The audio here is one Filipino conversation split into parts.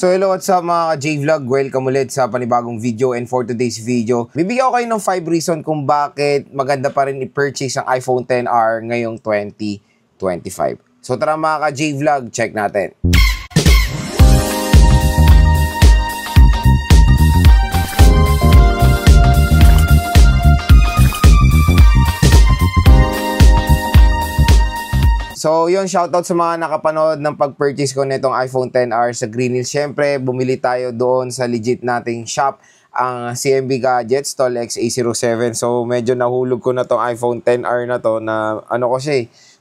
So hello, what's up mga ka-J-Vlog? Welcome ulit sa panibagong video, and for today's video, bibigyan ko kayo ng 5 reason kung bakit maganda pa rin i-purchase ang iPhone XR ngayong 2025. So tara mga ka-J-Vlog, check natin. So, yun, shoutout sa mga nakapanood ng pag-purchase ko nitong iPhone XR sa Green Hills. Siyempre, bumili tayo doon sa legit nating shop, ang CMB Gadgets, Tolx A07. So, medyo nahulog ko na tong iPhone XR na to na,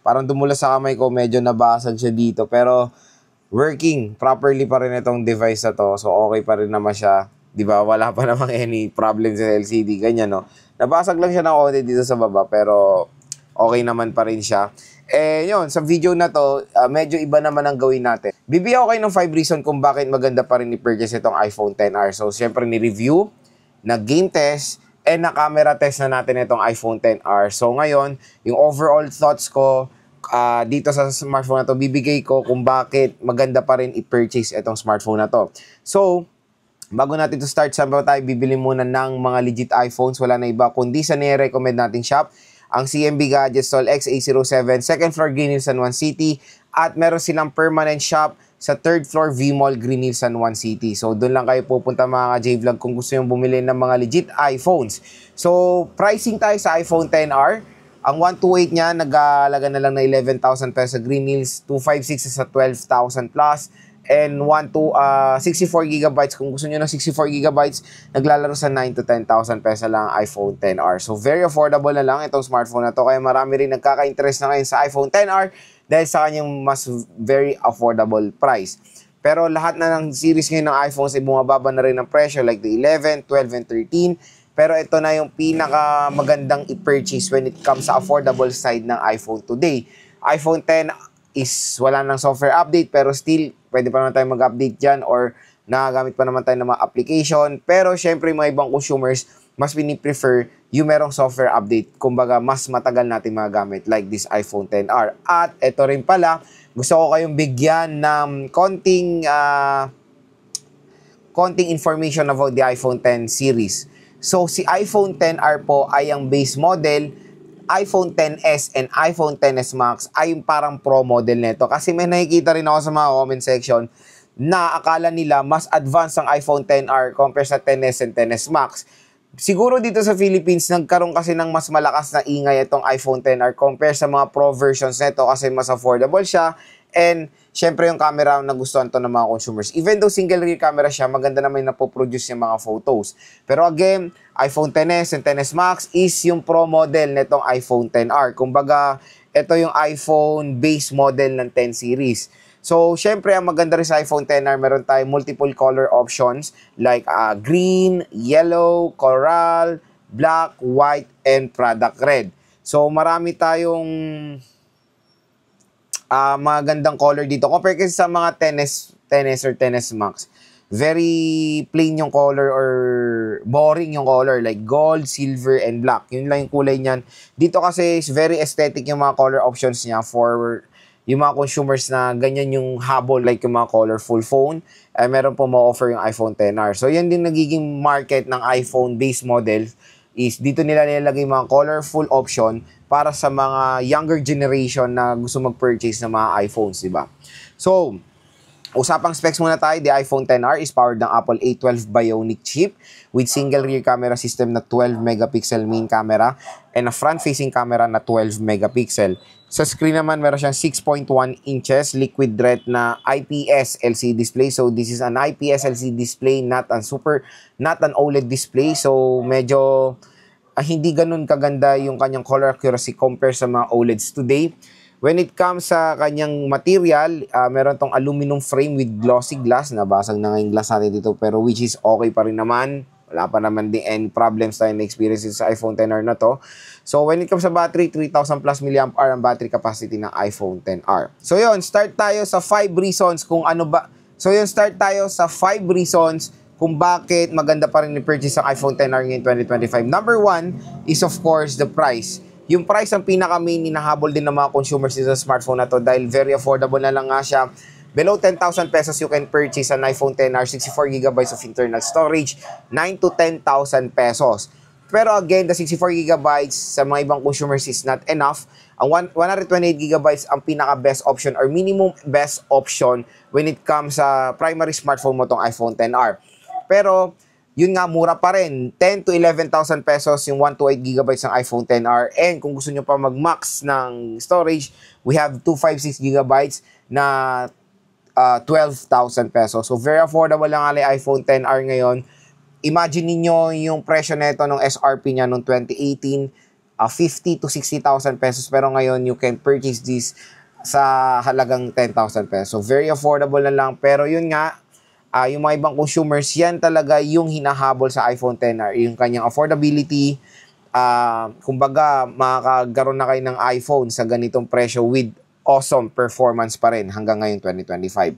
parang dumula sa kamay ko, medyo nabasag siya dito. Pero, working properly pa rin itong device na to. So, okay pa rin naman siya. Diba? Wala pa namang any problem sa LCD. Ganyan, no? Nabasag lang siya ng konti dito sa baba, pero okay naman pa rin siya. Yun, sa video na to, medyo iba naman ang gawin natin. Bibigyan ko kayo ng 5 reason kung bakit maganda pa rin i-purchase itong iPhone XR. So, syempre, ni-review, nag-game test, and na-camera test na natin itong iPhone XR. So, ngayon, yung overall thoughts ko dito sa smartphone na to, bibigay ko kung bakit maganda pa rin i-purchase itong smartphone na to. So, bago natin to start, sabi tayo, bibili muna ng mga legit iPhones. Wala na iba, kundi sa nire-recommend nating shop, ang CMB Gadgets Tolx A07, second floor Green Hills, San Juan City, at meron silang permanent shop sa third floor V-Mall, Green Hills, San Juan City. So, doon lang kayo pupunta mga ka-J-Vlog kung gusto yung bumili ng mga legit iPhones. So, pricing tayo sa iPhone XR. Ang 128 niya, nag-aalaga na lang na 11,000 pesos sa Green Hills, 256 sa 12,000 plus, and 64 gigabytes. Kung gusto nyo ng 64 gigabytes, naglalaro sa 9 to 10,000 pesos lang ang iPhone XR. So, very affordable na lang itong smartphone na to. Kaya marami rin nagkaka-interest na ngayon sa iPhone XR dahil sa kanyang mas very affordable price. Pero lahat na ng series ngayon ng iPhones ay bumababa na rin ng presyo like the 11, 12, and 13. Pero ito na yung pinaka magandang i-purchase when it comes sa affordable side ng iPhone today. iPhone X is wala ng software update, pero still, pwede pa naman tayo mag-update dyan or nagagamit pa naman tayo ng mga application. Pero syempre, mga ibang consumers, mas piniprefer yung merong software update. Kumbaga, mas matagal natin magagamit like this iPhone XR. At ito rin pala, gusto ko kayong bigyan ng konting information about the iPhone X series. So, si iPhone XR po ay ang base model. iPhone XS and iPhone XS Max ay yung parang pro model nito. Kasi may nakikita rin ako sa mga comment section na akala nila mas advanced ang iPhone XR compare sa XS and XS Max. Siguro dito sa Philippines, nagkaroon kasi ng mas malakas na ingay itong iPhone XR compare sa mga pro versions nito kasi mas affordable siya. And syempre yung camera na gustuhan to ng mga consumers. Even though single rear camera siya, maganda naman yung napoproduce yung mga photos. Pero again, iPhone XS and XS Max is yung pro model nitong iPhone XR. Kumbaga, ito yung iPhone base model ng 10 series. So, syempre, ang maganda rin sa iPhone XR, meron tayong multiple color options like green, yellow, coral, black, white, and product red. So, marami tayong mga gandang color dito. Compare kasi sa mga XS or XS Max, very plain yung color or boring yung color like gold, silver, and black. Yun lang yung kulay niyan. Dito kasi is very aesthetic yung mga color options niya for yung mga consumers na ganyan yung habol like yung mga colorful phone. Meron po ma-offer yung iPhone XR. So, yan din nagiging market ng iPhone base model is dito nila nilalagay mga colorful option para sa mga younger generation na gusto mag-purchase ng mga iPhones, di ba? So, usapang specs muna tayo. The iPhone XR is powered ng Apple A12 Bionic chip with single rear camera system na 12 megapixel main camera and a front-facing camera na 12 megapixel. Sa screen naman, meron siyang 6.1 inches liquid retina IPS LCD display. So, this is an IPS LCD display, not an OLED display. So, medyo hindi ganun kaganda yung kanyang color accuracy compare sa mga OLEDs today. When it comes sa kanyang material, meron tong aluminum frame with glossy glass. Nabasag na nga yung glass natin dito, pero which is okay pa rin naman. Wala pa naman din any problems tayo na experience sa iPhone XR na to. So, when it comes sa battery, 3,000 plus mAh ang battery capacity ng iPhone XR. So, yun, start tayo sa 5 reasons kung ano ba. So, yun, start tayo sa 5 reasons kung bakit maganda pa rin i-purchase ang iPhone XR ngayon 2025. Number 1 is of course the price. Yung price ang pinaka-main hinahabol din ng mga consumers sa smartphone na to dahil very affordable na lang nga siya. Below 10,000 pesos, you can purchase an iPhone XR, 64GB of internal storage, 9 to 10,000 pesos. Pero again, the 64GB sa mga ibang consumers is not enough. Ang 128GB ang pinaka-best option or minimum best option when it comes sa primary smartphone mo tong iPhone XR. Pero, yun nga, mura pa rin. 10 to 11,000 pesos yung 128GB ng iPhone XR. And kung gusto nyo pa mag-max ng storage, we have 256GB na 12,000 pesos. So, very affordable lang ang iPhone XR ngayon. Imagine niyo yung presyo nito ng SRP niya noong 2018, 50 to 60,000 pesos. Pero ngayon, you can purchase this sa halagang 10,000 pesos. So, very affordable na lang. Pero yun nga, yung mga ibang consumers, yan talaga yung hinahabol sa iPhone XR. Yung kanyang affordability, kumbaga, makakaroon na kayo ng iPhone sa ganitong presyo with awesome performance pa rin hanggang ngayon 2025.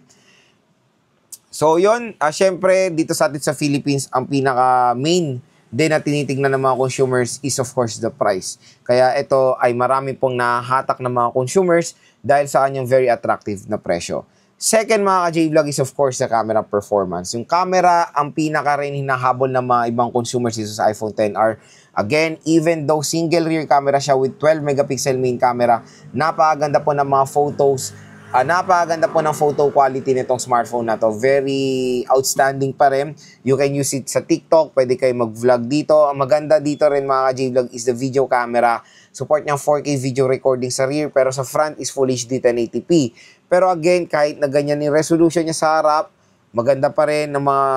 So yun, syempre dito sa atin sa Philippines, ang pinaka-main din na tinitignan ng mga consumers is of course the price. Kaya ito ay marami pong nahahatak ng mga consumers dahil sa kanyang very attractive na presyo. Second mga ka-J-Vlog is of course the camera performance. Yung camera ang pinaka rin hinahabol ng mga ibang consumers dito sa iPhone XR. Again, even though single rear camera siya with 12 megapixel main camera, napakaganda po ng mga photos. Napakaganda po ng photo quality nitong smartphone na to. Very outstanding pa rin. You can use it sa TikTok. Pwede kayo mag-vlog dito. Ang maganda dito rin mga ka-J-Vlog is the video camera. Support niyang 4K video recording sa rear pero sa front is Full HD 1080p. Pero again, kahit na ganyan yung resolution niya sa harap, maganda pa rin ng mga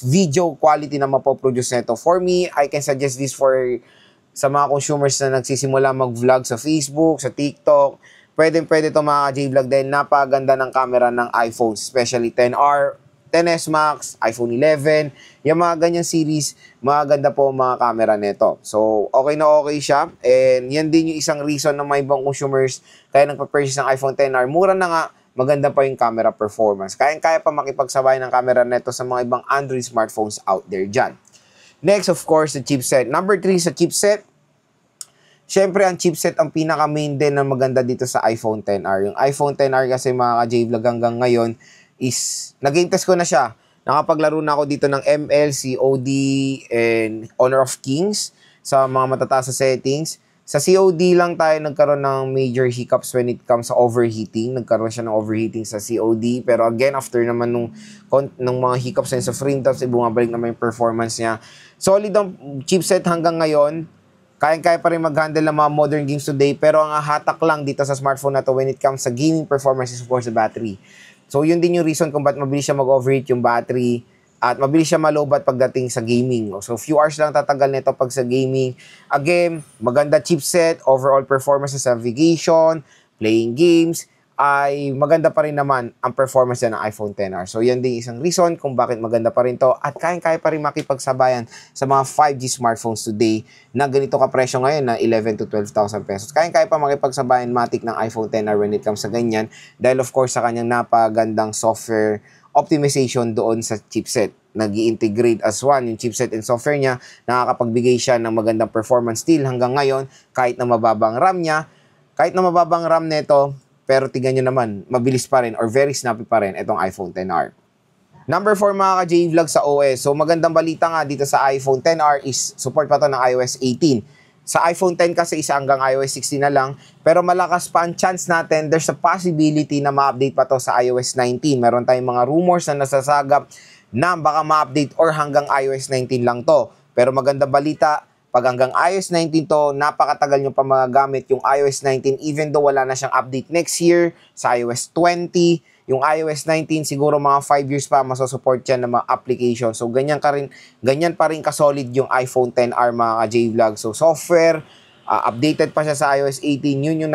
video quality na mapoproduce nito. For me, I can suggest this for sa mga consumers na nagsisimula mag-vlog sa Facebook, sa TikTok. Pwede ito mga J-Vlog dahil napaganda ng camera ng iPhone, especially XR, XS Max, iPhone 11, yung mga ganyang series, maganda po mga camera nito. So, okay na okay siya. And yan din yung isang reason ng mga ibang consumers kaya nagpa-purchase ng iPhone XR. Mura na nga, maganda pa yung camera performance. Kaya pa makipagsabay ng camera nito sa mga ibang Android smartphones out there dyan. Next, of course, the chipset. Number 3 sa chipset. Siyempre, ang chipset ang pinaka-main din na maganda dito sa iPhone XR. Yung iPhone XR kasi mga ka-J-Vlog hanggang ngayon is, nag-game test ko na siya. Nakapaglaro na ako dito ng ML, COD, and Honor of Kings sa mga matataas sa settings. Sa COD lang tayo nagkaroon ng major hiccups when it comes sa overheating. Nagkaroon siya ng overheating sa COD. Pero again, after naman nung mga hiccups na sa frame taps, bumabalik naman yung performance niya. Solid ang chipset hanggang ngayon. Kaya pa rin mag-handle ng mga modern games today, pero ang hatak lang dito sa smartphone na to when it comes sa gaming performance is of course the battery. So yun din yung reason kung ba't mabilis siya mag-overheat yung battery at mabilis siya malobat pagdating sa gaming. So few hours lang tatagal nito pag sa gaming. Again, maganda chipset, overall performance sa navigation, playing games, ay maganda pa rin naman ang performance ng iPhone XR. So yan din isang reason kung bakit maganda pa rin to at kaya pa rin makipagsabayan sa mga 5G smartphones today na ganito ka-presyo ngayon na 11 to 12,000 pesos. Kaya pa makipagsabayan matik ng iPhone XR when it comes sa ganyan dahil of course sa kanyang napagandang software optimization doon sa chipset. Nag-i-integrate as one yung chipset and software niya, nakakapagbigay siya ng magandang performance still hanggang ngayon kahit na mababang RAM niya, kahit na mababang RAM nito. Pero tingnan nyo naman, mabilis pa rin or very snappy pa rin itong iPhone XR. Number 4 mga ka-J-Vlog sa OS. So magandang balita nga dito sa iPhone XR is support pa to ng iOS 18. Sa iPhone X kasi isa hanggang iOS 16 na lang. Pero malakas pa ang chance natin, there's a possibility na ma-update pa to sa iOS 19. Meron tayong mga rumors na nasasagap na baka ma-update or hanggang iOS 19 lang to. Pero magandang balita, pag hanggang iOS 19 to, napakatagal nyo pa magagamit yung iOS 19 even though wala na siyang update next year sa iOS 20. Yung iOS 19 siguro mga 5 years pa masusupport yan ng mga application. So ganyan pa rin kasolid yung iPhone XR mga ka-J-Vlog. So software, updated pa siya sa iOS 18. Yun yung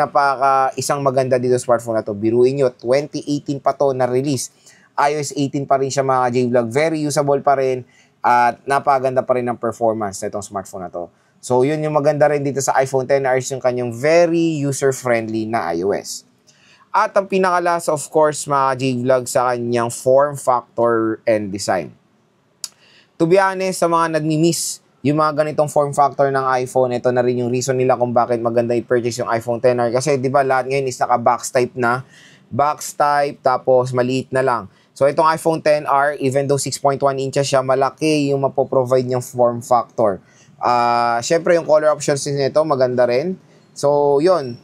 isang maganda dito sa smartphone na to. Biruin nyo, 2018 pa to na release. iOS 18 pa rin siya mga ka-J-Vlog. Very usable pa rin. At napaganda pa rin ang performance na itong smartphone na to. So, yun yung maganda rin dito sa iPhone XR yung kanyang very user-friendly na iOS. At ang pinakalas, of course, mga J-Vlog sa kanyang form factor and design. To be honest, sa mga nagmi-miss yung mga ganitong form factor ng iPhone, ito na rin yung reason nila kung bakit maganda i-purchase yung iPhone XR. Kasi, di ba, lahat ngayon is naka-box type na. box type, tapos maliit na lang. So itong iPhone XR, even though 6.1 inches siya, malaki yung mapoprovide niyang form factor. Syempre yung color options nito maganda rin. So yun,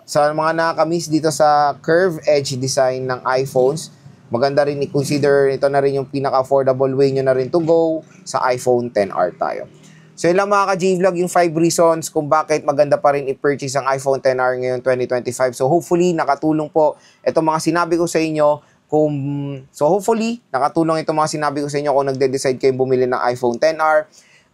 sa mga nakakamiss dito sa curve edge design ng iPhones, maganda rin i-consider, ito na rin yung pinaka-affordable way nyo na rin to go sa iPhone XR tayo. So yun lang mga ka-J-Vlog, yung 5 reasons kung bakit maganda pa rin i-purchase ang iPhone XR ngayon 2025. So hopefully nakatulong po itong mga sinabi ko sa inyo. Hopefully nakatulong itong mga sinabi ko sa inyo kung nagde-decide kayong bumili ng iPhone XR.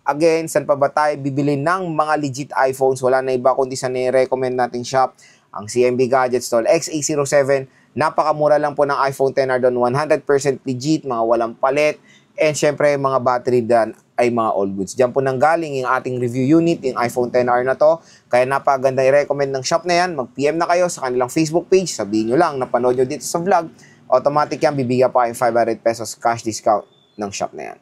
Again, saan pa ba tayo bibili ng mga legit iPhones? Wala na iba kundi sa nire-recommend nating shop, ang CMB Gadgets Tol X-A07. Napakamura lang po ng iPhone XR doon, 100% legit, mga walang palit, and syempre mga battery dan ay mga all goods. Diyan po nang galing yung ating review unit, yung iPhone XR na to. Kaya napaganda i-recommend ng shop na yan. Mag-PM na kayo sa kanilang Facebook page. Sabihin nyo lang, napanood nyo dito sa vlog. Automatic yan, bibigyan pa kayong 500 pesos cash discount ng shop na yan.